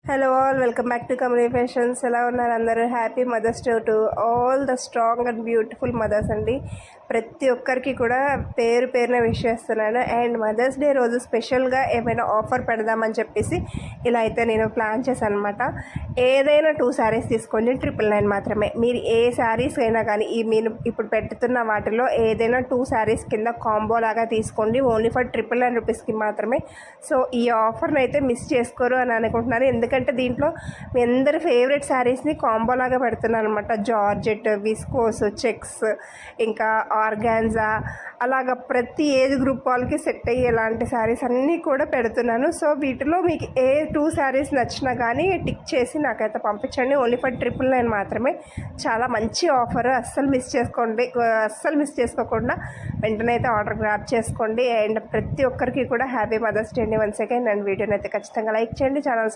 Hello all, welcome back to Kamali fashions. ఎలా ఉన్నారు అందరూ? Happy mother's day to all the strong and beautiful mothers అండి. ప్రతి ఒక్కరికి కూడా పేరు పేరున విష్ చేస్తున్నాను. అండ్ మదర్స్ డే రోజు స్పెషల్గా ఏమైనా ఆఫర్ పెడదామని చెప్పేసి ఇలా అయితే నేను ప్లాన్ చేశాను అనమాట. ఏదైనా 2 శారీస్ తీసుకోండి, 999 మాత్రమే. మీరు ఏ శారీస్ అయినా కానీ మీరు ఇప్పుడు పెట్టుతున్న వాటిలో ఏదైనా 2 శారీస్ కింద కాంబో లాగా తీసుకోండి, ఓన్లీ ఫర్ 999 రూపీస్కి మాత్రమే. సో ఈ ఆఫర్ని అయితే మిస్ చేసుకోరు అని అనుకుంటున్నాను. ఎందుకంటే దీంట్లో మీ అందరి ఫేవరెట్ శారీస్ని కాంబో లాగా పెడుతున్నాను అనమాట. జార్జెట్, విస్కోస్, చెక్స్, ఇంకా ఆర్గాన్జా, అలాగా ప్రతి ఏజ్ గ్రూప్ వాళ్ళకి సెట్ అయ్యే ఇలాంటి శారీస్ అన్నీ కూడా పెడుతున్నాను. సో వీటిలో మీకు ఏ 2 శారీస్ నచ్చినా కానీ టిక్ చేసి నాకైతే పంపించండి. ఓన్లీ ఫర్ 999 మాత్రమే. చాలా మంచి ఆఫర్, అస్సలు మిస్ చేసుకోకుండా వెంటనే అయితే ఆర్డర్ గ్రాప్ చేసుకోండి. అండ్ ప్రతి ఒక్కరికి కూడా హ్యాపీ మదర్స్ డే అండి వన్స్ అగైన్. అండ్ వీడియోని అయితే ఖచ్చితంగా లైక్ చేయండి, ఛానల్